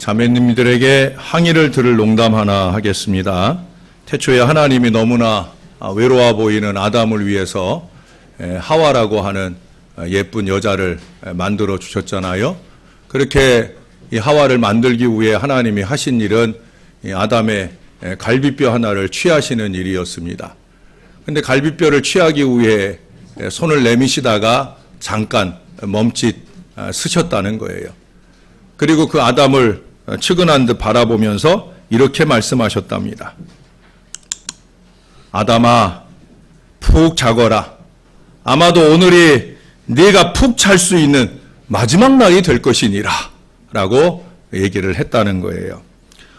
자매님들에게 항의를 들을 농담 하나 하겠습니다. 태초에 하나님이 너무나 외로워 보이는 아담을 위해서 하와라고 하는 예쁜 여자를 만들어 주셨잖아요. 그렇게 이 하와를 만들기 위해 하나님이 하신 일은 이 아담의 갈비뼈 하나를 취하시는 일이었습니다. 그런데 갈비뼈를 취하기 위해 손을 내미시다가 잠깐 멈칫 쓰셨다는 거예요. 그리고 그 아담을 측은한 듯 바라보면서 이렇게 말씀하셨답니다. 아담아, 푹 자거라. 아마도 오늘이 네가 푹 잘 수 있는 마지막 날이 될 것이니라 라고 얘기를 했다는 거예요.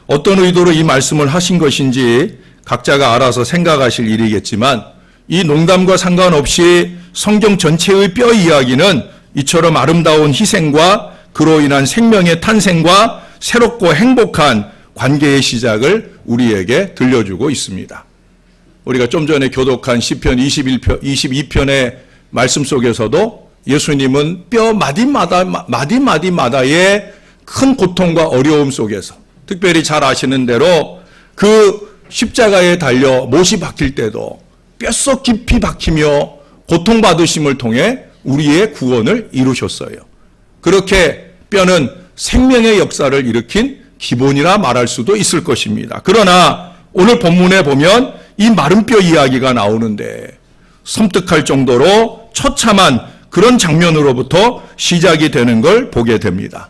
어떤 의도로 이 말씀을 하신 것인지 각자가 알아서 생각하실 일이겠지만 이 농담과 상관없이 성경 전체의 뼈 이야기는 이처럼 아름다운 희생과 그로 인한 생명의 탄생과 새롭고 행복한 관계의 시작을 우리에게 들려주고 있습니다. 우리가 좀 전에 교독한 시편 22편의 말씀 속에서도 예수님은 뼈 마디마디마다의 큰 고통과 어려움 속에서 특별히 잘 아시는 대로 그 십자가에 달려 못이 박힐 때도 뼛속 깊이 박히며 고통받으심을 통해 우리의 구원을 이루셨어요. 그렇게 뼈는 생명의 역사를 일으킨 기본이라 말할 수도 있을 것입니다. 그러나 오늘 본문에 보면 이 마른 뼈 이야기가 나오는데 섬뜩할 정도로 처참한 그런 장면으로부터 시작이 되는 걸 보게 됩니다.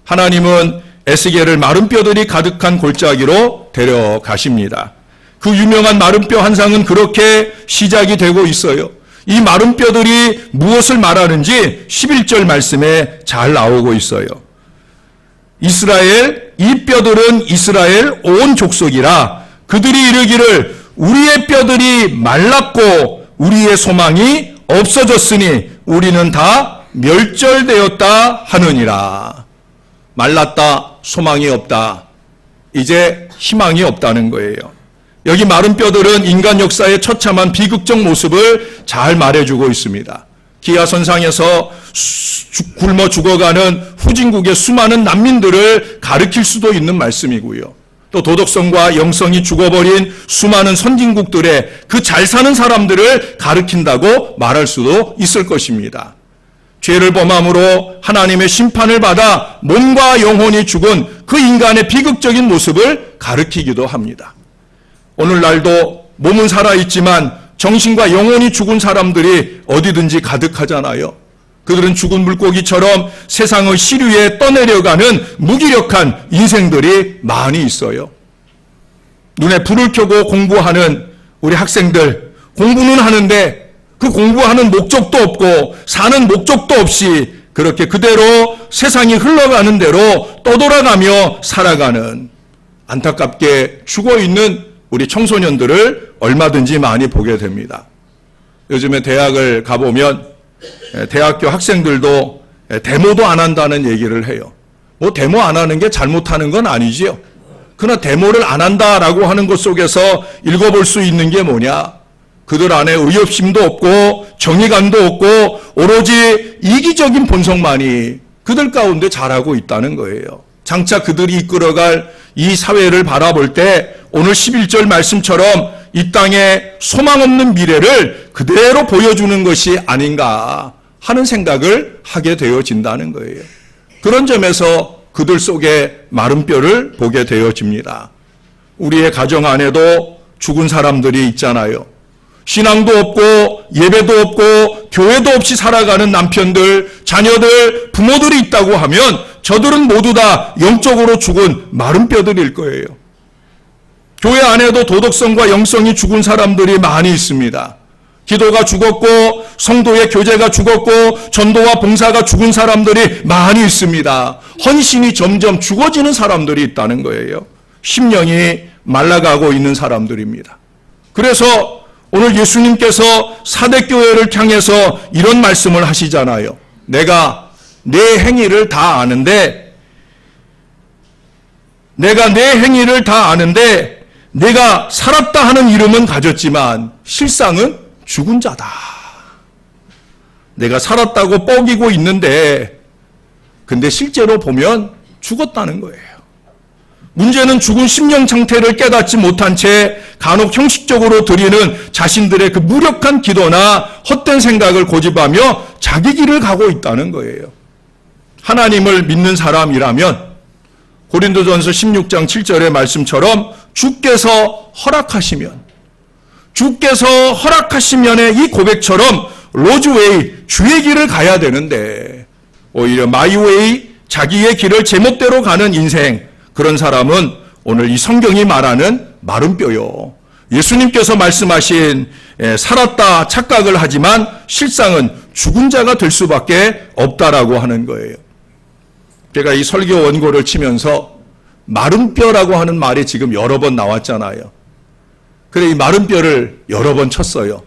하나님은 에스겔을 마른 뼈들이 가득한 골짜기로 데려가십니다. 그 유명한 마른 뼈 한상은 그렇게 시작이 되고 있어요. 이 마른 뼈들이 무엇을 말하는지 11절 말씀에 잘 나오고 있어요. 이스라엘, 이 뼈들은 이스라엘 온 족속이라 그들이 이르기를 우리의 뼈들이 말랐고 우리의 소망이 없어졌으니 우리는 다 멸절되었다 하느니라. 말랐다, 소망이 없다, 이제 희망이 없다는 거예요. 여기 마른 뼈들은 인간 역사의 처참한 비극적 모습을 잘 말해주고 있습니다. 기아선상에서 굶어 죽어가는 후진국의 수많은 난민들을 가리킬 수도 있는 말씀이고요. 또 도덕성과 영성이 죽어버린 수많은 선진국들의 그 잘 사는 사람들을 가리킨다고 말할 수도 있을 것입니다. 죄를 범함으로 하나님의 심판을 받아 몸과 영혼이 죽은 그 인간의 비극적인 모습을 가리키기도 합니다. 오늘날도 몸은 살아있지만 정신과 영혼이 죽은 사람들이 어디든지 가득하잖아요. 그들은 죽은 물고기처럼 세상의 시류에 떠내려가는 무기력한 인생들이 많이 있어요. 눈에 불을 켜고 공부하는 우리 학생들, 공부는 하는데 그 공부하는 목적도 없고 사는 목적도 없이 그렇게 그대로 세상이 흘러가는 대로 떠돌아가며 살아가는 안타깝게 죽어있는 우리 청소년들을 얼마든지 많이 보게 됩니다. 요즘에 대학을 가보면 대학교 학생들도 데모도 안 한다는 얘기를 해요. 뭐 데모 안 하는 게 잘못하는 건 아니지요. 그러나 데모를 안 한다라고 하는 것 속에서 읽어볼 수 있는 게 뭐냐? 그들 안에 의협심도 없고 정의감도 없고 오로지 이기적인 본성만이 그들 가운데 자라고 있다는 거예요. 장차 그들이 이끌어갈 이 사회를 바라볼 때 오늘 11절 말씀처럼 이 땅에 소망 없는 미래를 그대로 보여주는 것이 아닌가 하는 생각을 하게 되어진다는 거예요. 그런 점에서 그들 속에 마른 뼈를 보게 되어집니다. 우리의 가정 안에도 죽은 사람들이 있잖아요. 신앙도 없고 예배도 없고 교회도 없이 살아가는 남편들, 자녀들, 부모들이 있다고 하면 저들은 모두 다 영적으로 죽은 마른 뼈들일 거예요. 교회 안에도 도덕성과 영성이 죽은 사람들이 많이 있습니다. 기도가 죽었고 성도의 교제가 죽었고 전도와 봉사가 죽은 사람들이 많이 있습니다. 헌신이 점점 죽어지는 사람들이 있다는 거예요. 심령이 말라가고 있는 사람들입니다. 그래서 오늘 예수님께서 사대교회를 향해서 이런 말씀을 하시잖아요. 내가 내 행위를 다 아는데 내가 살았다 하는 이름은 가졌지만 실상은 죽은 자다. 내가 살았다고 뻐기고 있는데 근데 실제로 보면 죽었다는 거예요. 문제는 죽은 심령 상태를 깨닫지 못한 채 간혹 형식적으로 드리는 자신들의 그 무력한 기도나 헛된 생각을 고집하며 자기 길을 가고 있다는 거예요. 하나님을 믿는 사람이라면 고린도전서 16장 7절의 말씀처럼 주께서 허락하시면의 이 고백처럼 로즈웨이, 주의 길을 가야 되는데 오히려 마이웨이, 자기의 길을 제멋대로 가는 인생, 그런 사람은 오늘 이 성경이 말하는 마른 뼈요. 예수님께서 말씀하신 살았다 착각을 하지만 실상은 죽은 자가 될 수밖에 없다라고 하는 거예요. 제가 이 설교 원고를 치면서 마른 뼈라고 하는 말이 지금 여러 번 나왔잖아요. 그래, 이 마른 뼈를 여러 번 쳤어요.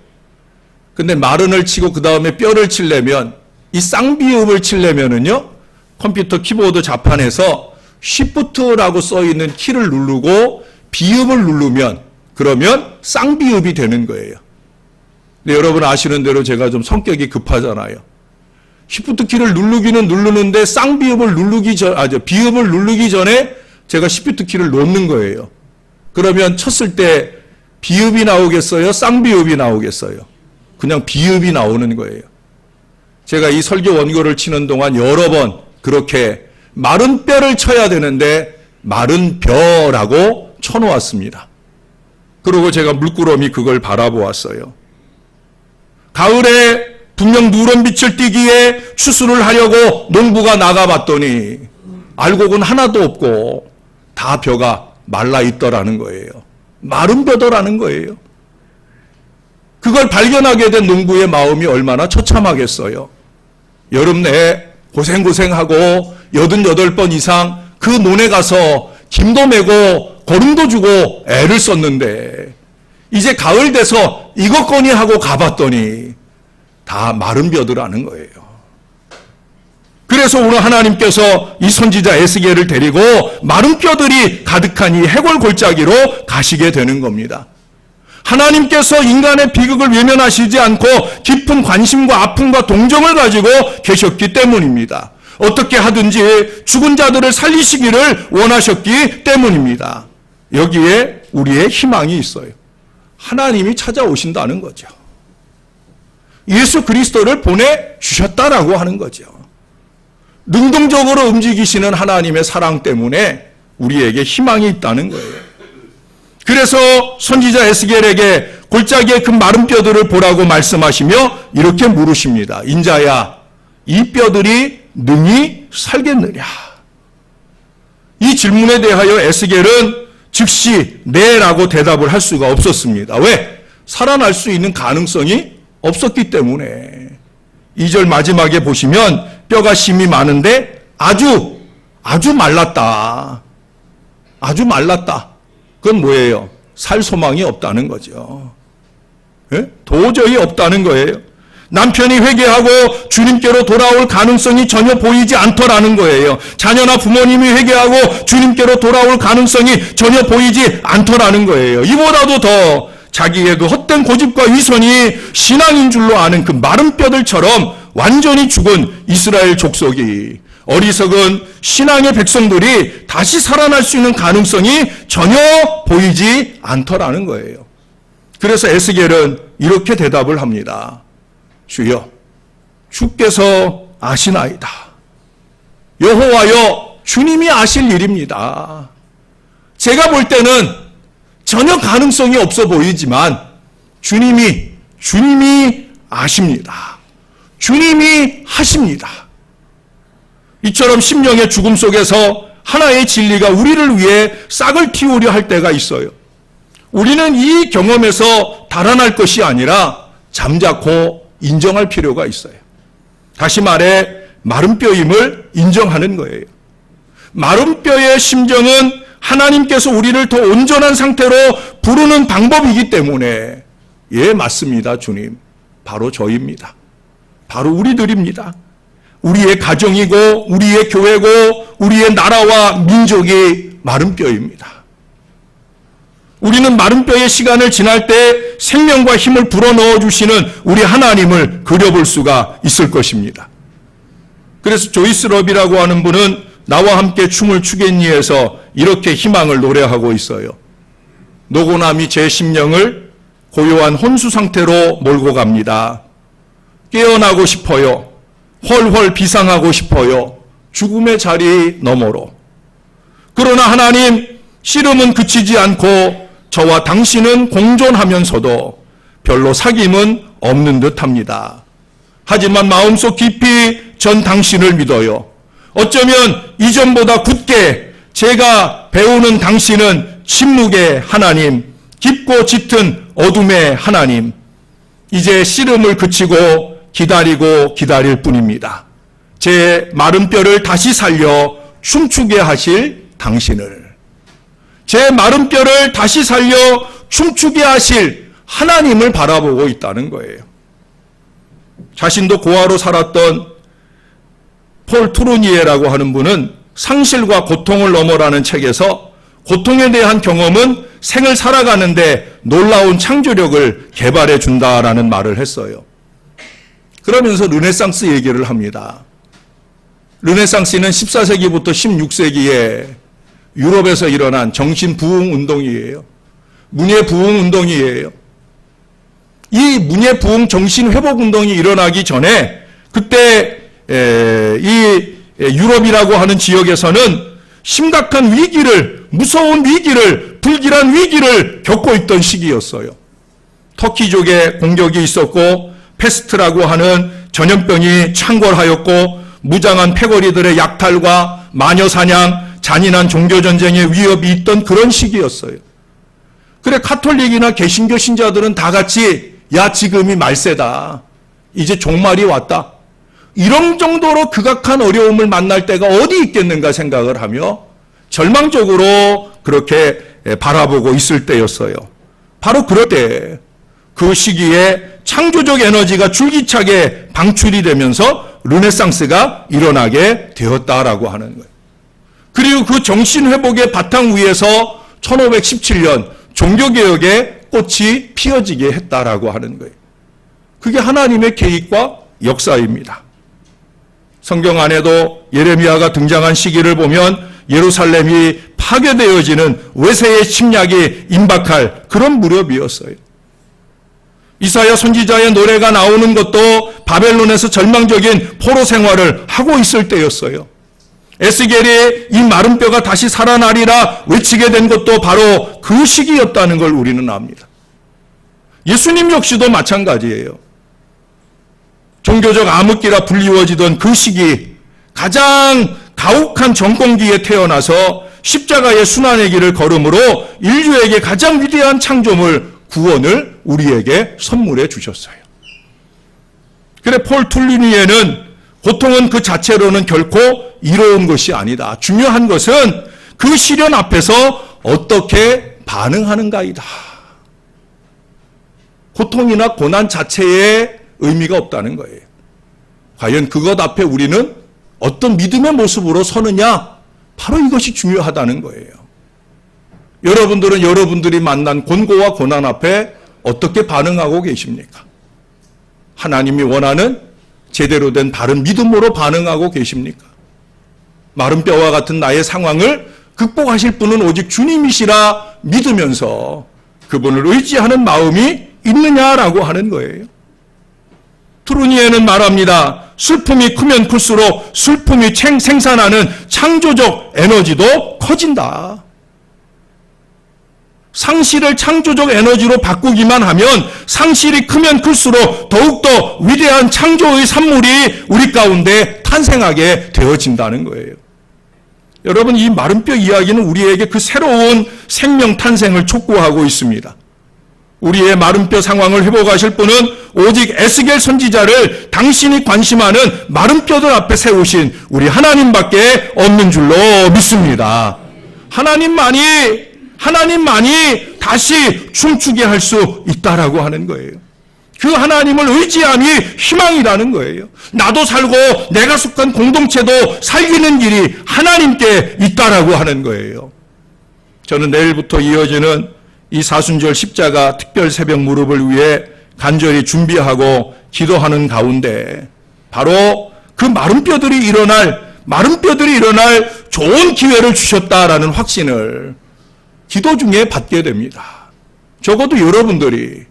근데 마른을 치고 그 다음에 뼈를 치려면, 이 쌍비읍을 치려면은요, 컴퓨터 키보드 자판에서 Shift라고 써있는 키를 누르고 비읍을 누르면, 그러면 쌍비읍이 되는 거예요. 근데 여러분 아시는 대로 제가 좀 성격이 급하잖아요. Shift 키를 누르기는 누르는데 쌍비읍을 비읍을 누르기 전에 제가 Shift 키를 놓는 거예요. 그러면 쳤을 때 비읍이 나오겠어요? 쌍비읍이 나오겠어요? 그냥 비읍이 나오는 거예요. 제가 이 설교 원고를 치는 동안 여러 번 그렇게 마른 뼈를 쳐야 되는데 마른 벼라고 쳐놓았습니다. 그리고 제가 물끄러미 그걸 바라보았어요. 가을에 분명 누런 빛을 띠기에 추수를 하려고 농부가 나가봤더니 알곡은 하나도 없고 다 벼가 말라 있더라는 거예요. 마른 벼더라는 거예요. 그걸 발견하게 된 농부의 마음이 얼마나 처참하겠어요. 여름 내에 고생하고 88번 이상 그 논에 가서 김도 메고 거름도 주고 애를 썼는데 이제 가을 돼서 이것거니 하고 가봤더니 다 마른 벼더라는 거예요. 그래서 오늘 하나님께서 이 선지자 에스겔을 데리고 마른 뼈들이 가득한 이 해골 골짜기로 가시게 되는 겁니다. 하나님께서 인간의 비극을 외면하시지 않고 깊은 관심과 아픔과 동정을 가지고 계셨기 때문입니다. 어떻게 하든지 죽은 자들을 살리시기를 원하셨기 때문입니다. 여기에 우리의 희망이 있어요. 하나님이 찾아오신다는 거죠. 예수 그리스도를 보내주셨다라고 하는 거죠. 능동적으로 움직이시는 하나님의 사랑 때문에 우리에게 희망이 있다는 거예요. 그래서 선지자 에스겔에게 골짜기의 그 마른 뼈들을 보라고 말씀하시며 이렇게 물으십니다. 인자야, 이 뼈들이 능히 살겠느냐? 이 질문에 대하여 에스겔은 즉시 네라고 대답을 할 수가 없었습니다. 왜? 살아날 수 있는 가능성이 없었기 때문에. 2절 마지막에 보시면 뼈가 심이 많은데 아주 말랐다. 아주 말랐다. 그건 뭐예요? 살 소망이 없다는 거죠. 예? 도저히 없다는 거예요. 남편이 회개하고 주님께로 돌아올 가능성이 전혀 보이지 않더라는 거예요. 자녀나 부모님이 회개하고 주님께로 돌아올 가능성이 전혀 보이지 않더라는 거예요. 이보다도 더 자기의 그 헛된 고집과 위선이 신앙인 줄로 아는 그 마른 뼈들처럼 완전히 죽은 이스라엘 족속이, 어리석은 신앙의 백성들이 다시 살아날 수 있는 가능성이 전혀 보이지 않더라는 거예요. 그래서 에스겔은 이렇게 대답을 합니다. 주여, 주께서 아시나이다. 여호와여, 주님이 아실 일입니다. 제가 볼 때는 전혀 가능성이 없어 보이지만 주님이 아십니다. 주님이 하십니다. 이처럼 심령의 죽음 속에서 하나의 진리가 우리를 위해 싹을 틔우려 할 때가 있어요. 우리는 이 경험에서 달아날 것이 아니라 잠자코 인정할 필요가 있어요. 다시 말해 마른 뼈임을 인정하는 거예요. 마른 뼈의 심정은 하나님께서 우리를 더 온전한 상태로 부르는 방법이기 때문에, 예, 맞습니다, 주님. 바로 저입니다. 바로 우리들입니다. 우리의 가정이고 우리의 교회고 우리의 나라와 민족이 마른 뼈입니다. 우리는 마른 뼈의 시간을 지날 때 생명과 힘을 불어넣어 주시는 우리 하나님을 그려볼 수가 있을 것입니다. 그래서 조이스 러비라고 하는 분은 나와 함께 춤을 추겠니에서 이렇게 희망을 노래하고 있어요. 노고남이 제 심령을 고요한 혼수 상태로 몰고 갑니다. 깨어나고 싶어요. 헐헐 비상하고 싶어요. 죽음의 자리 너머로. 그러나 하나님, 씨름은 그치지 않고 저와 당신은 공존하면서도 별로 사귐은 없는 듯합니다. 하지만 마음속 깊이 전 당신을 믿어요. 어쩌면 이전보다 굳게 제가 배우는 당신은 침묵의 하나님, 깊고 짙은 어둠의 하나님, 이제 씨름을 그치고 기다리고 기다릴 뿐입니다. 제 마른 뼈를 다시 살려 춤추게 하실 당신을, 제 마른 뼈를 다시 살려 춤추게 하실 하나님을 바라보고 있다는 거예요. 자신도 고아로 살았던 폴 투르니에라고 하는 분은 상실과 고통을 넘어라는 책에서 고통에 대한 경험은 생을 살아가는데 놀라운 창조력을 개발해 준다라는 말을 했어요. 그러면서 르네상스 얘기를 합니다. 르네상스는 14세기부터 16세기에 유럽에서 일어난 정신 부흥 운동이에요. 문예 부흥 운동이에요. 이 문예 부흥 정신 회복 운동이 일어나기 전에 그때 이 유럽이라고 하는 지역에서는 심각한 위기를, 무서운 위기를, 불길한 위기를 겪고 있던 시기였어요. 터키족의 공격이 있었고 페스트라고 하는 전염병이 창궐하였고 무장한 패거리들의 약탈과 마녀사냥, 잔인한 종교전쟁의 위협이 있던 그런 시기였어요. 그래 카톨릭이나 개신교 신자들은 다 같이 야 지금이 말세다. 이제 종말이 왔다. 이런 정도로 극악한 어려움을 만날 때가 어디 있겠는가 생각을 하며 절망적으로 그렇게 바라보고 있을 때였어요. 바로 그럴 때 그 시기에 창조적 에너지가 줄기차게 방출이 되면서 르네상스가 일어나게 되었다라고 하는 거예요. 그리고 그 정신회복의 바탕 위에서 1517년 종교개혁의 꽃이 피어지게 했다라고 하는 거예요. 그게 하나님의 계획과 역사입니다. 성경 안에도 예레미야가 등장한 시기를 보면 예루살렘이 파괴되어지는 외세의 침략이 임박할 그런 무렵이었어요. 이사야 선지자의 노래가 나오는 것도 바벨론에서 절망적인 포로 생활을 하고 있을 때였어요. 에스겔이 이 마른 뼈가 다시 살아나리라 외치게 된 것도 바로 그 시기였다는 걸 우리는 압니다. 예수님 역시도 마찬가지예요. 종교적 암흑기라 불리워지던 그 시기, 가장 가혹한 정권기에 태어나서 십자가의 순환의 길을 걸음으로 인류에게 가장 위대한 창조물, 구원을 우리에게 선물해 주셨어요. 그래 폴 투르니에는 고통은 그 자체로는 결코 이로운 것이 아니다. 중요한 것은 그 시련 앞에서 어떻게 반응하는가이다. 고통이나 고난 자체에 의미가 없다는 거예요. 과연 그것 앞에 우리는 어떤 믿음의 모습으로 서느냐? 바로 이것이 중요하다는 거예요. 여러분들은 여러분들이 만난 곤고와 고난 앞에 어떻게 반응하고 계십니까? 하나님이 원하는 제대로 된 바른 믿음으로 반응하고 계십니까? 마른 뼈와 같은 나의 상황을 극복하실 분은 오직 주님이시라 믿으면서 그분을 의지하는 마음이 있느냐라고 하는 거예요. 투르니에는 말합니다. 슬픔이 크면 클수록 슬픔이 생산하는 창조적 에너지도 커진다. 상실을 창조적 에너지로 바꾸기만 하면 상실이 크면 클수록 더욱더 위대한 창조의 산물이 우리 가운데 탄생하게 되어진다는 거예요. 여러분, 이 마른 뼈 이야기는 우리에게 그 새로운 생명 탄생을 촉구하고 있습니다. 우리의 마른 뼈 상황을 회복하실 분은 오직 에스겔 선지자를 당신이 관심하는 마른 뼈들 앞에 세우신 우리 하나님밖에 없는 줄로 믿습니다. 하나님만이 다시 춤추게 할 수 있다라고 하는 거예요. 그 하나님을 의지함이 희망이라는 거예요. 나도 살고 내가 속한 공동체도 살리는 길이 하나님께 있다라고 하는 거예요. 저는 내일부터 이어지는 이 사순절 십자가 특별 새벽 무릎을 위해 간절히 준비하고 기도하는 가운데 바로 그 마른 뼈들이 일어날 마른 뼈들이 일어날 좋은 기회를 주셨다라는 확신을 기도 중에 받게 됩니다. 적어도 여러분들이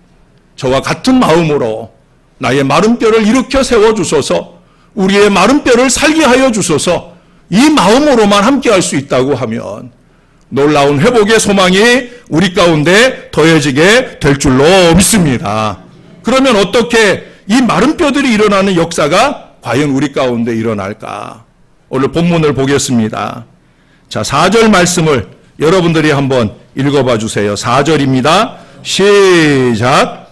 저와 같은 마음으로 나의 마른 뼈를 일으켜 세워주소서, 우리의 마른 뼈를 살게 하여 주소서, 이 마음으로만 함께할 수 있다고 하면 놀라운 회복의 소망이 우리 가운데 더해지게 될 줄로 믿습니다. 그러면 어떻게 이 마른 뼈들이 일어나는 역사가 과연 우리 가운데 일어날까? 오늘 본문을 보겠습니다. 자, 4절 말씀을 여러분들이 한번 읽어봐 주세요. 4절입니다. 시작.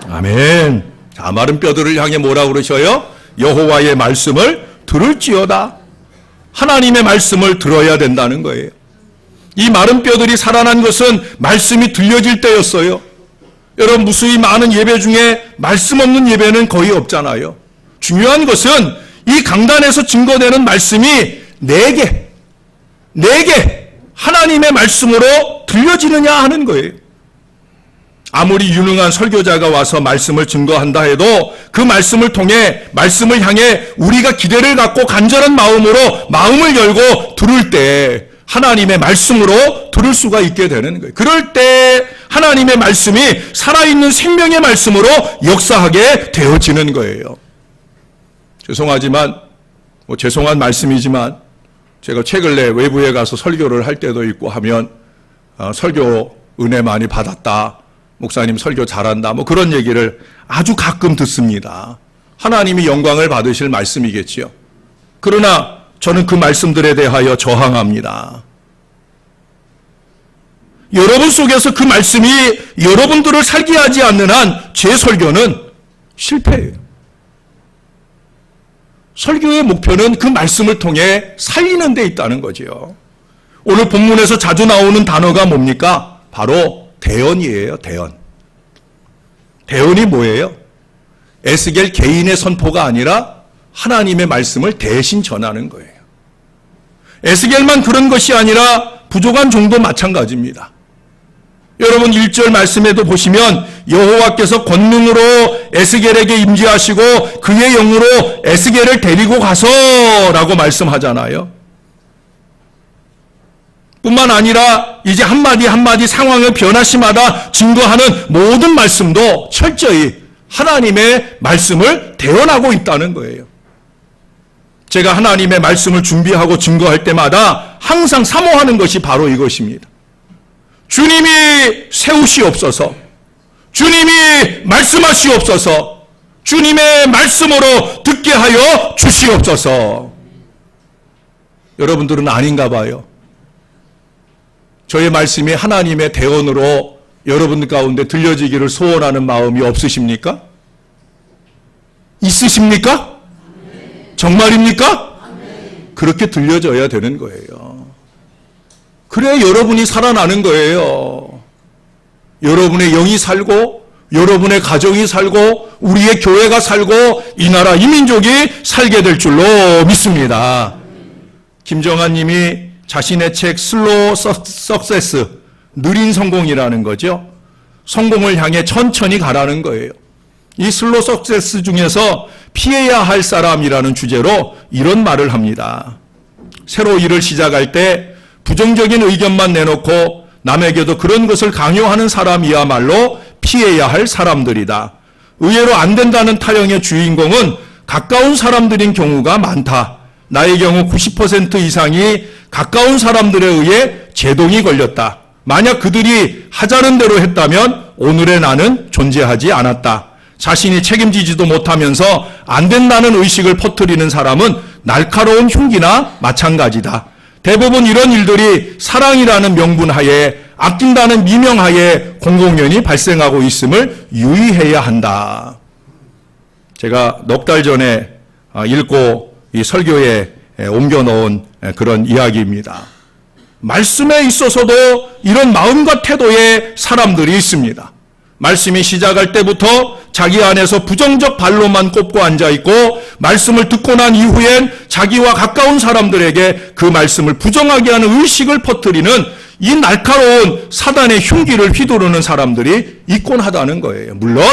아멘. 자, 마른 뼈들을 향해 뭐라 그러셔요? 여호와의 말씀을 들을지어다. 하나님의 말씀을 들어야 된다는 거예요. 이 마른 뼈들이 살아난 것은 말씀이 들려질 때였어요. 여러분, 무수히 많은 예배 중에 말씀 없는 예배는 거의 없잖아요. 중요한 것은 이 강단에서 증거되는 말씀이 내게 하나님의 말씀으로 들려지느냐 하는 거예요. 아무리 유능한 설교자가 와서 말씀을 증거한다 해도 그 말씀을 통해, 말씀을 향해 우리가 기대를 갖고 간절한 마음으로 마음을 열고 들을 때 하나님의 말씀으로 들을 수가 있게 되는 거예요. 그럴 때 하나님의 말씀이 살아있는 생명의 말씀으로 역사하게 되어지는 거예요. 죄송하지만, 죄송한 말씀이지만 제가 최근 내 외부에 가서 설교를 할 때도 있고 하면 설교 은혜 많이 받았다, 목사님 설교 잘한다, 그런 얘기를 아주 가끔 듣습니다. 하나님이 영광을 받으실 말씀이겠지요. 그러나 저는 그 말씀들에 대하여 저항합니다. 여러분 속에서 그 말씀이 여러분들을 살게 하지 않는 한 제 설교는 실패예요. 설교의 목표는 그 말씀을 통해 살리는 데 있다는 거죠. 오늘 본문에서 자주 나오는 단어가 뭡니까? 바로 대언이에요. 대언이 뭐예요? 에스겔 개인의 선포가 아니라 하나님의 말씀을 대신 전하는 거예요. 에스겔만 그런 것이 아니라 부족한 종도 마찬가지입니다. 여러분 1절 말씀에도 보시면 여호와께서 권능으로 에스겔에게 임재하시고 그의 영으로 에스겔을 데리고 가서라고 말씀하잖아요. 뿐만 아니라 이제 한마디 한마디 상황을 변화시마다 증거하는 모든 말씀도 철저히 하나님의 말씀을 대언하고 있다는 거예요. 제가 하나님의 말씀을 준비하고 증거할 때마다 항상 사모하는 것이 바로 이것입니다. 주님이 세우시옵소서, 주님이 말씀하시옵소서, 주님의 말씀으로 듣게 하여 주시옵소서. 여러분들은 아닌가 봐요. 저의 말씀이 하나님의 대언으로 여러분 가운데 들려지기를 소원하는 마음이 없으십니까? 있으십니까? 정말입니까? 그렇게 들려져야 되는 거예요. 그래야 여러분이 살아나는 거예요. 여러분의 영이 살고, 여러분의 가정이 살고, 우리의 교회가 살고, 이 나라 이 민족이 살게 될 줄로 믿습니다. 김정한 님이 자신의 책 슬로우 석세스, 느린 성공이라는 거죠. 성공을 향해 천천히 가라는 거예요. 이 슬로우 석세스 중에서 피해야 할 사람이라는 주제로 이런 말을 합니다. 새로 일을 시작할 때 부정적인 의견만 내놓고 남에게도 그런 것을 강요하는 사람이야말로 피해야 할 사람들이다. 의외로 안 된다는 타령의 주인공은 가까운 사람들인 경우가 많다. 나의 경우 90% 이상이 가까운 사람들에 의해 제동이 걸렸다. 만약 그들이 하자는 대로 했다면 오늘의 나는 존재하지 않았다. 자신이 책임지지도 못하면서 안 된다는 의식을 퍼뜨리는 사람은 날카로운 흉기나 마찬가지다. 대부분 이런 일들이 사랑이라는 명분 하에, 아낀다는 미명 하에 공공연히 발생하고 있음을 유의해야 한다. 제가 넉 달 전에 읽고 이 설교에 옮겨놓은 그런 이야기입니다. 말씀에 있어서도 이런 마음과 태도의 사람들이 있습니다. 말씀이 시작할 때부터 자기 안에서 부정적 반론만 꼽고 앉아있고, 말씀을 듣고 난 이후엔 자기와 가까운 사람들에게 그 말씀을 부정하게 하는 의식을 퍼뜨리는 이 날카로운 사단의 흉기를 휘두르는 사람들이 있곤 하다는 거예요. 물론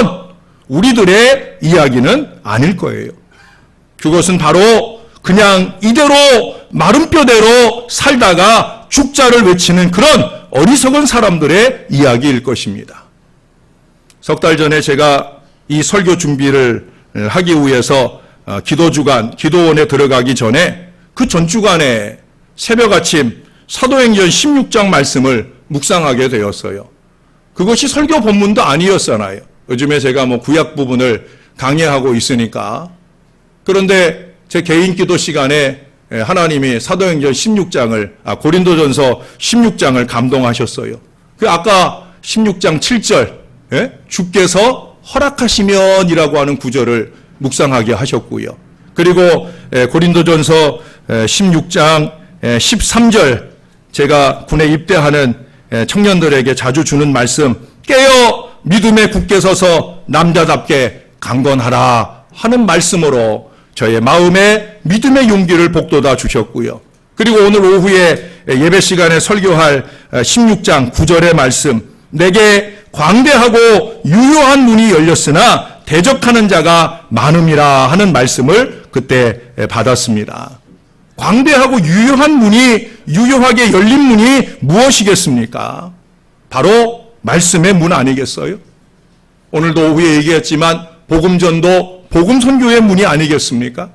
우리들의 이야기는 아닐 거예요. 그것은 바로 그냥 이대로 마른 뼈대로 살다가 죽자를 외치는 그런 어리석은 사람들의 이야기일 것입니다. 석 달 전에 제가 이 설교 준비를 하기 위해서 기도주간, 기도원에 들어가기 전에 그 전주간에 새벽 아침 사도행전 16장 말씀을 묵상하게 되었어요. 그것이 설교 본문도 아니었잖아요. 요즘에 제가 구약 부분을 강의하고 있으니까. 그런데 제 개인 기도 시간에 하나님이 사도행전 16장을, 고린도전서 16장을 감동하셨어요. 그 아까 16장 7절, 주께서 허락하시면이라고 하는 구절을 묵상하게 하셨고요. 그리고 고린도전서 16장 13절, 제가 군에 입대하는 청년들에게 자주 주는 말씀, 깨어 믿음에 굳게 서서 남자답게 강건하라 하는 말씀으로 저의 마음에 믿음의 용기를 북돋아 주셨고요. 그리고 오늘 오후에 예배 시간에 설교할 16장 9절의 말씀, 내게 광대하고 유효한 문이 열렸으나 대적하는 자가 많음이라 하는 말씀을 그때 받았습니다. 광대하고 유효한 문이, 유효하게 열린 문이 무엇이겠습니까? 바로 말씀의 문 아니겠어요? 오늘도 오후에 얘기했지만 복음전도 복음선교의 문이 아니겠습니까?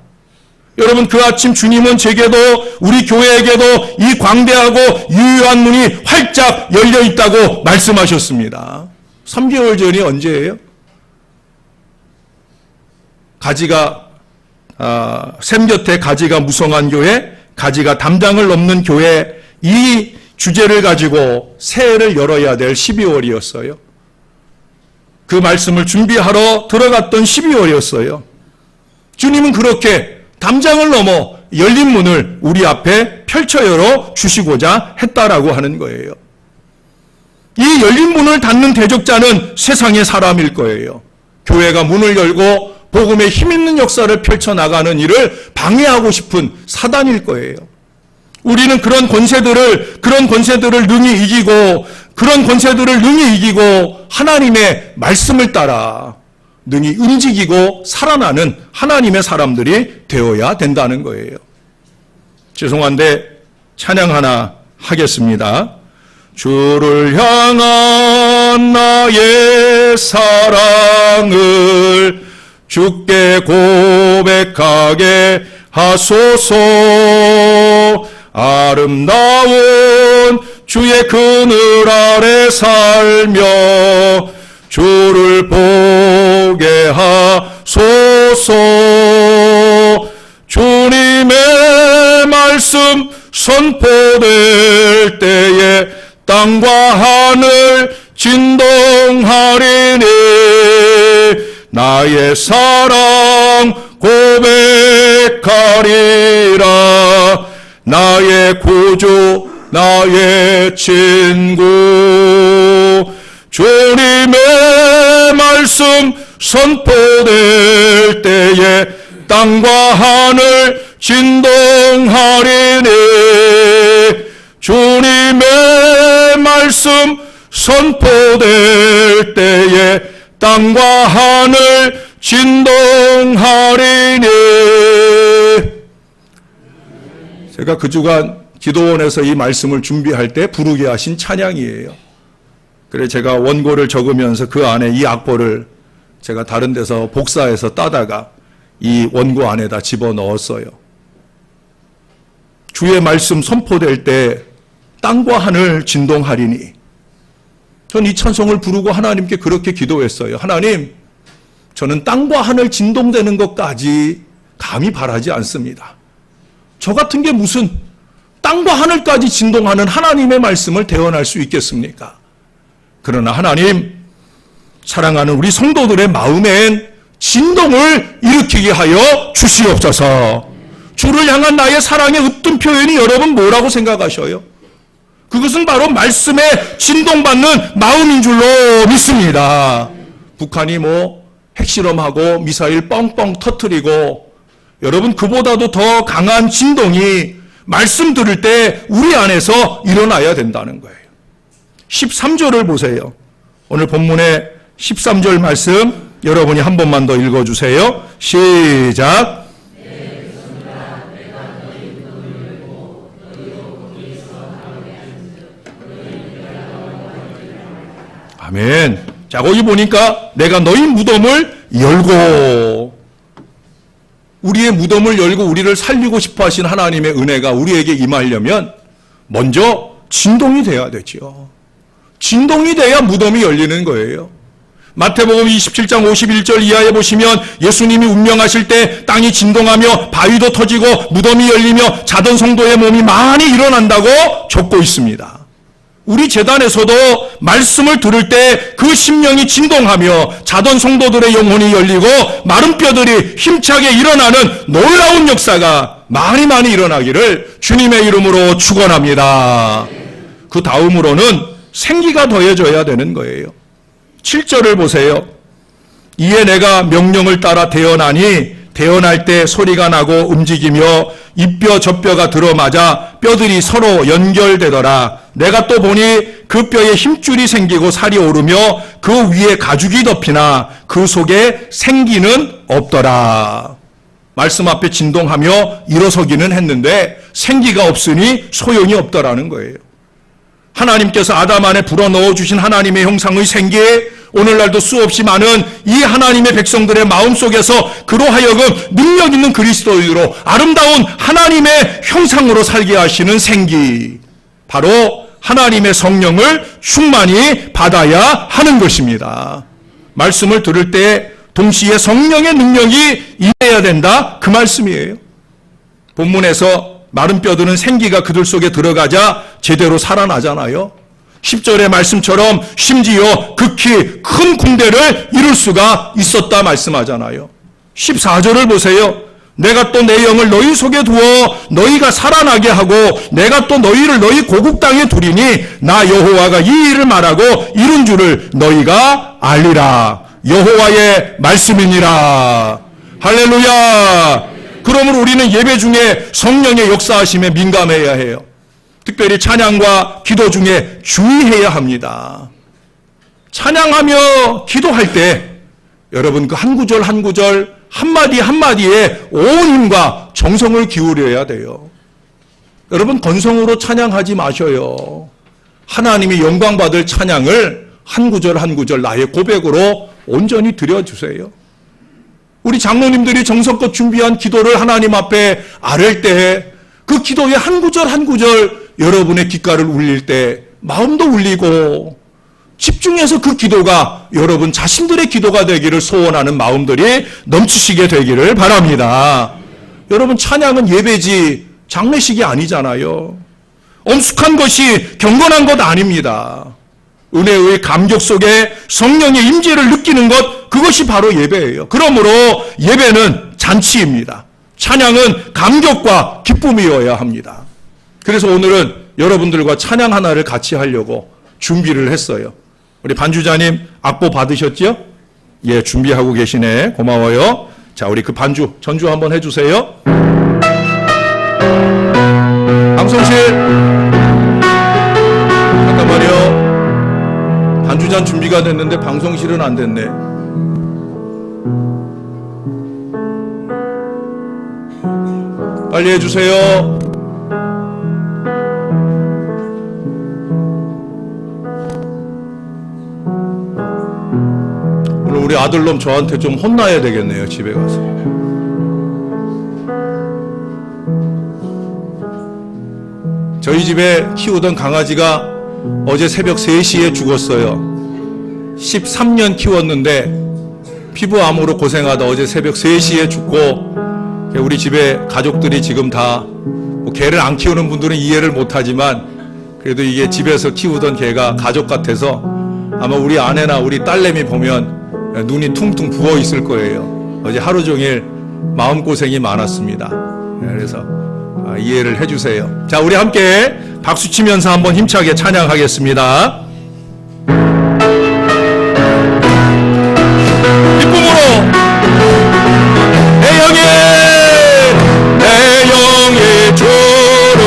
여러분, 그 아침 주님은 제게도 우리 교회에게도 이 광대하고 유효한 문이 활짝 열려 있다고 말씀하셨습니다. 3개월 전이 언제예요? 가지가 샘 곁에 가지가 무성한 교회, 가지가 담장을 넘는 교회, 이 주제를 가지고 새해를 열어야 될 12월이었어요. 그 말씀을 준비하러 들어갔던 12월이었어요. 주님은 그렇게 담장을 넘어 열린 문을 우리 앞에 펼쳐 열어 주시고자 했다라고 하는 거예요. 이 열린 문을 닫는 대적자는 세상의 사람일 거예요. 교회가 문을 열고 복음의 힘있는 역사를 펼쳐나가는 일을 방해하고 싶은 사단일 거예요. 우리는 그런 권세들을 능히 이기고, 그런 권세들을 능히 이기고 하나님의 말씀을 따라 능히 움직이고 살아나는 하나님의 사람들이 되어야 된다는 거예요. 죄송한데 찬양 하나 하겠습니다. 주를 향한 나의 사랑을 주께 고백하게 하소서. 아름다운 주의 그늘 아래 살며 주를 보게 하소서. 주님의 말씀 선포될 때에 땅과 하늘 진동하리니 나의 사랑 고백하리라. 나의 구주 나의 친구. 주님의 말씀 선포될 때에 땅과 하늘 진동하리니 주님의 말씀 선포될 때에 땅과 하늘 진동하리니. 제가 그 주간 기도원에서 이 말씀을 준비할 때 부르게 하신 찬양이에요. 그래 제가 원고를 적으면서 그 안에 이 악보를 제가 다른 데서 복사해서 따다가 이 원고 안에다 집어넣었어요. 주의 말씀 선포될 때 땅과 하늘 진동하리니. 전 이 찬송을 부르고 하나님께 그렇게 기도했어요. 하나님, 저는 땅과 하늘 진동되는 것까지 감히 바라지 않습니다. 저 같은 게 무슨 땅과 하늘까지 진동하는 하나님의 말씀을 대언할 수 있겠습니까? 그러나 하나님, 사랑하는 우리 성도들의 마음엔 진동을 일으키게 하여 주시옵소서. 주를 향한 나의 사랑의 으뜸 표현이 여러분 뭐라고 생각하셔요? 그것은 바로 말씀에 진동받는 마음인 줄로 믿습니다. 북한이 핵실험하고 미사일 뻥뻥 터뜨리고, 여러분 그보다도 더 강한 진동이 말씀 들을 때 우리 안에서 일어나야 된다는 거예요. 13절을 보세요. 오늘 본문의 13절 말씀 여러분이 한 번만 더 읽어주세요. 시작. 아멘. 자, 거기 보니까 내가 너희 무덤을 열고, 우리의 무덤을 열고 우리를 살리고 싶어 하신 하나님의 은혜가 우리에게 임하려면 먼저 진동이 돼야 되죠. 진동이 돼야 무덤이 열리는 거예요. 마태복음 27장 51절 이하에 보시면 예수님이 운명하실 때 땅이 진동하며 바위도 터지고 무덤이 열리며 자던 성도의 몸이 많이 일어난다고 적고 있습니다. 우리 재단에서도 말씀을 들을 때 그 심령이 진동하며 자던 성도들의 영혼이 열리고 마른 뼈들이 힘차게 일어나는 놀라운 역사가 많이 일어나기를 주님의 이름으로 축원합니다. 그 다음으로는 생기가 더해져야 되는 거예요. 7절을 보세요. 이에 내가 명령을 따라 태어나니 태어날 때 소리가 나고 움직이며 이뼈 저뼈가 들어맞아 뼈들이 서로 연결되더라. 내가 또 보니 그 뼈에 힘줄이 생기고 살이 오르며 그 위에 가죽이 덮이나 그 속에 생기는 없더라. 말씀 앞에 진동하며 일어서기는 했는데 생기가 없으니 소용이 없더라는 거예요. 하나님께서 아담 안에 불어넣어 주신 하나님의 형상의 생기, 오늘날도 수없이 많은 이 하나님의 백성들의 마음속에서 그로 하여금 능력 있는 그리스도인으로 아름다운 하나님의 형상으로 살게 하시는 생기, 바로 하나님의 성령을 충만히 받아야 하는 것입니다. 말씀을 들을 때 동시에 성령의 능력이 임해야 된다, 그 말씀이에요. 본문에서 마른 뼈들은 생기가 그들 속에 들어가자 제대로 살아나잖아요. 10절의 말씀처럼 심지어 극히 큰 군대를 이룰 수가 있었다 말씀하잖아요. 14절을 보세요. 내가 또 내 영을 너희 속에 두어 너희가 살아나게 하고 내가 또 너희를 너희 고국 땅에 두리니 나 여호와가 이 일을 말하고 이룬 줄을 너희가 알리라. 여호와의 말씀이니라. 할렐루야. 그러므로 우리는 예배 중에 성령의 역사하심에 민감해야 해요. 특별히 찬양과 기도 중에 주의해야 합니다. 찬양하며 기도할 때 여러분 그 한 구절 한 구절 한마디 한마디에 온 힘과 정성을 기울여야 돼요. 여러분 건성으로 찬양하지 마셔요. 하나님이 영광 받을 찬양을 한 구절 한 구절 나의 고백으로 온전히 드려주세요. 우리 장로님들이 정성껏 준비한 기도를 하나님 앞에 아랠 때 그 기도의 한 구절 한 구절 여러분의 귓가를 울릴 때 마음도 울리고 집중해서 그 기도가 여러분 자신들의 기도가 되기를 소원하는 마음들이 넘치시게 되기를 바랍니다. 여러분 찬양은 예배지 장례식이 아니잖아요. 엄숙한 것이 경건한 것 아닙니다. 은혜의 감격 속에 성령의 임재를 느끼는 것, 그것이 바로 예배예요. 그러므로 예배는 잔치입니다. 찬양은 감격과 기쁨이어야 합니다. 그래서 오늘은 여러분들과 찬양 하나를 같이 하려고 준비를 했어요. 우리 반주자님 악보 받으셨죠? 예, 준비하고 계시네. 고마워요. 자, 우리 그 반주 전주 한번 해주세요. 방송실 잠깐만요. 반주잔 준비가 됐는데 방송실은 안 됐네. 빨리 해주세요. 오늘 우리 아들놈 저한테 좀 혼나야 되겠네요. 집에 가서. 저희 집에 키우던 강아지가 어제 새벽 3시에 죽었어요. 13년 키웠는데 피부암으로 고생하다 어제 새벽 3시에 죽고, 우리 집에 가족들이 지금 다 개를 안 키우는 분들은 이해를 못하지만 그래도 이게 집에서 키우던 개가 가족 같아서 아마 우리 아내나 우리 딸내미 보면 눈이 퉁퉁 부어 있을 거예요. 어제 하루 종일 마음고생이 많았습니다. 그래서 이해를 해주세요. 자, 우리 함께 박수 치면서 한번 힘차게 찬양하겠습니다. 기쁨으로 내 영의 주를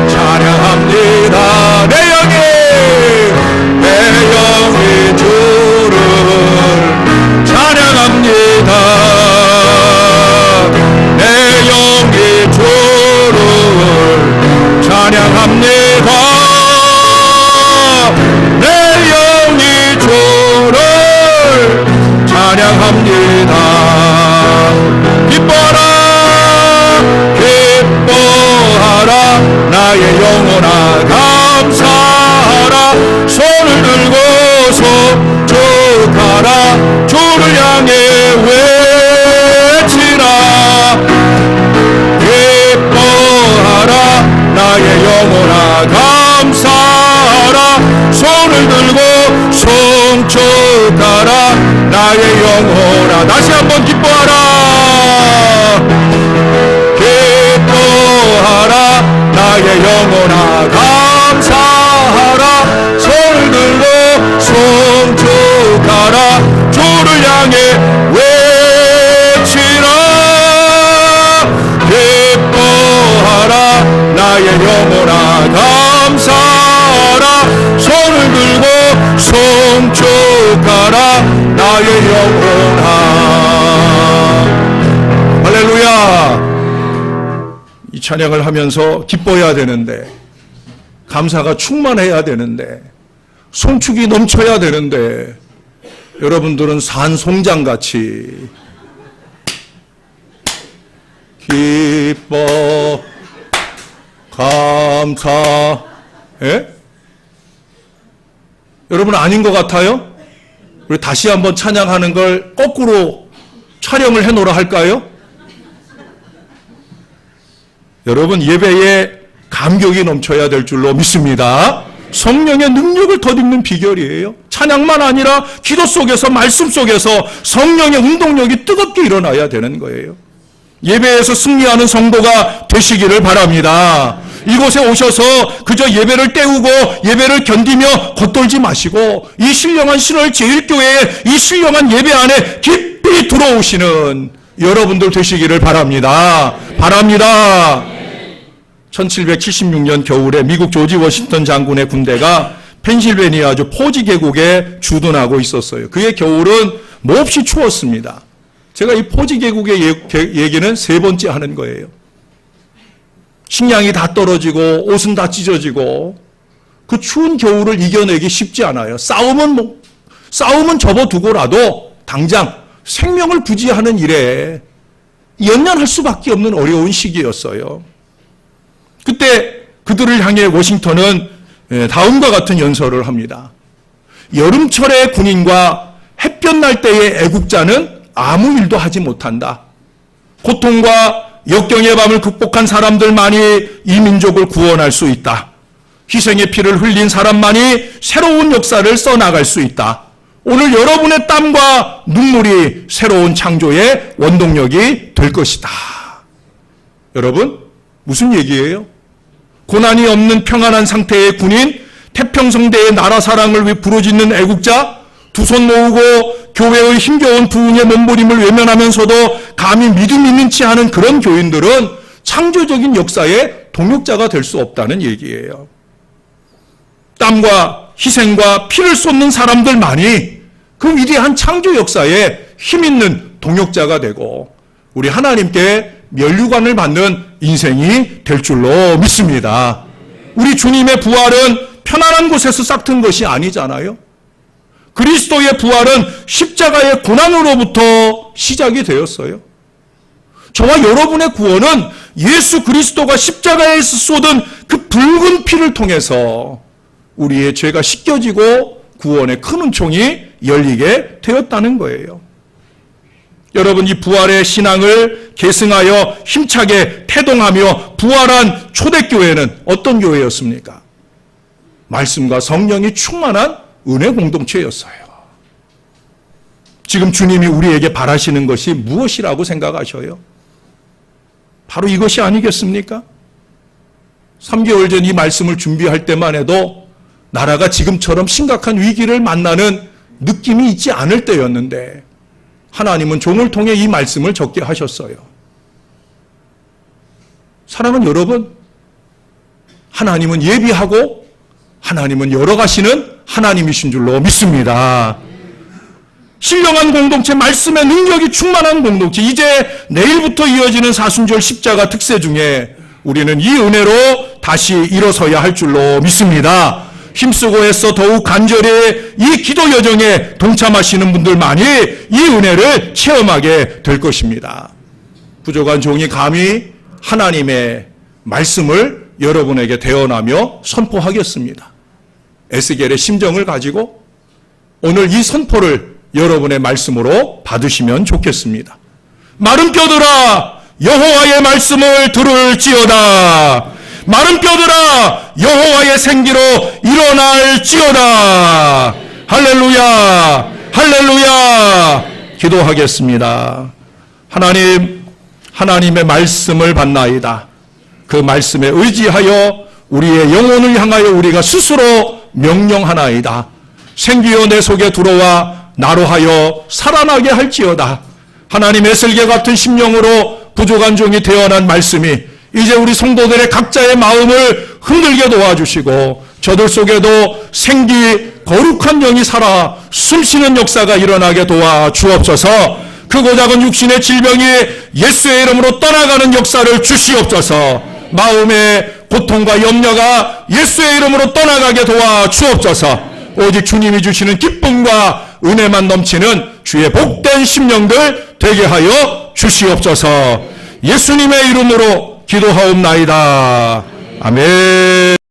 찬양합니다. 내 영의 합니다. 기뻐하라 기뻐하라 나의 영혼아 감사하라 손을 들고서 족하라 주를 향해 외치라 기뻐하라 나의 영혼아 감사하라 손을 들고 송축하라 나의 영혼아 다시 한번 기뻐하라 기뻐하라 나의 영혼아 감사하라 손을 들고 송축하라 주를 향해 외치라 기뻐하라 나의 영혼아 감사하라 손을 들고 송축하라 나의 영혼아 할렐루야. 이 찬양을 하면서 기뻐해야 되는데 감사가 충만해야 되는데 송축이 넘쳐야 되는데 여러분들은 산송장같이 기뻐 감사 여러분 아닌 것 같아요? 우리 다시 한번 찬양하는 걸 거꾸로 촬영을 해놓으라 할까요? 여러분 예배에 감격이 넘쳐야 될 줄로 믿습니다. 성령의 능력을 덧입는 비결이에요. 찬양만 아니라 기도 속에서 말씀 속에서 성령의 운동력이 뜨겁게 일어나야 되는 거예요. 예배에서 승리하는 성도가 되시기를 바랍니다. 이곳에 오셔서 그저 예배를 때우고 예배를 견디며 겉돌지 마시고 이 신령한 7월 제1교회의 이 신령한 예배 안에 깊이 들어오시는 여러분들 되시기를 바랍니다. 1776년 겨울에 미국 조지 워싱턴 장군의 군대가 펜실베니아주 포지 계곡에 주둔하고 있었어요. 그의 겨울은 몹시 추웠습니다. 제가 이 포지 계곡의 얘기는 3번째 하는 거예요. 식량이 다 떨어지고 옷은 다 찢어지고 그 추운 겨울을 이겨내기 쉽지 않아요. 싸움은 접어두고라도 당장 생명을 부지하는 일에 연연할 수밖에 없는 어려운 시기였어요. 그때 그들을 향해 워싱턴은 다음과 같은 연설을 합니다. 여름철의 군인과 햇볕 날 때의 애국자는 아무 일도 하지 못한다. 고통과 역경의 밤을 극복한 사람들만이 이 민족을 구원할 수 있다. 희생의 피를 흘린 사람만이 새로운 역사를 써나갈 수 있다. 오늘 여러분의 땀과 눈물이 새로운 창조의 원동력이 될 것이다. 여러분, 무슨 얘기예요? 고난이 없는 평안한 상태의 군인, 태평성대의 나라 사랑을 위해 부르짖는 애국자, 두 손 모으고 교회의 힘겨운 부흥의 몸부림을 외면하면서도 감히 믿음 있는 치 하는 그런 교인들은 창조적인 역사의 동역자가 될 수 없다는 얘기예요. 땀과 희생과 피를 쏟는 사람들만이 그 위대한 창조 역사에 힘있는 동역자가 되고 우리 하나님께 면류관을 받는 인생이 될 줄로 믿습니다. 우리 주님의 부활은 편안한 곳에서 싹튼 것이 아니잖아요. 그리스도의 부활은 십자가의 고난으로부터 시작이 되었어요. 저와 여러분의 구원은 예수 그리스도가 십자가에서 쏟은 그 붉은 피를 통해서 우리의 죄가 씻겨지고 구원의 큰 은총이 열리게 되었다는 거예요. 여러분, 이 부활의 신앙을 계승하여 힘차게 태동하며 부활한 초대교회는 어떤 교회였습니까? 말씀과 성령이 충만한 은혜 공동체였어요. 지금 주님이 우리에게 바라시는 것이 무엇이라고 생각하셔요? 바로 이것이 아니겠습니까? 3개월 전 이 말씀을 준비할 때만 해도 나라가 지금처럼 심각한 위기를 만나는 느낌이 있지 않을 때였는데 하나님은 종을 통해 이 말씀을 적게 하셨어요. 사랑하는 여러분, 하나님은 예비하고 하나님은 열어가시는 하나님이신 줄로 믿습니다. 신령한 공동체, 말씀의 능력이 충만한 공동체, 이제 내일부터 이어지는 사순절 십자가 특세 중에 우리는 이 은혜로 다시 일어서야 할 줄로 믿습니다. 힘쓰고 애써 더욱 간절히 이 기도 여정에 동참하시는 분들만이 이 은혜를 체험하게 될 것입니다. 부족한 종이 감히 하나님의 말씀을 여러분에게 대언하며 선포하겠습니다. 에스겔의 심정을 가지고 오늘 이 선포를 여러분의 말씀으로 받으시면 좋겠습니다. 마른 뼈들아 여호와의 말씀을 들을지어다. 마른 뼈들아 여호와의 생기로 일어날지어다. 할렐루야, 할렐루야. 기도하겠습니다. 하나님, 하나님의 말씀을 받나이다. 그 말씀에 의지하여 우리의 영혼을 향하여 우리가 스스로 명령하나이다. 생기여 내 속에 들어와 나로 하여 살아나게 할지어다. 하나님 에슬겔 같은 심령으로 부족한 종이 태어난 말씀이 이제 우리 성도들의 각자의 마음을 흔들게 도와주시고 저들 속에도 생기 거룩한 영이 살아 숨쉬는 역사가 일어나게 도와주옵소서. 크고 작은 육신의 질병이 예수의 이름으로 떠나가는 역사를 주시옵소서. 마음의 고통과 염려가 예수의 이름으로 떠나가게 도와주옵소서. 오직 주님이 주시는 기쁨과 은혜만 넘치는 주의 복된 심령들 되게 하여 주시옵소서. 예수님의 이름으로 기도하옵나이다. 아멘.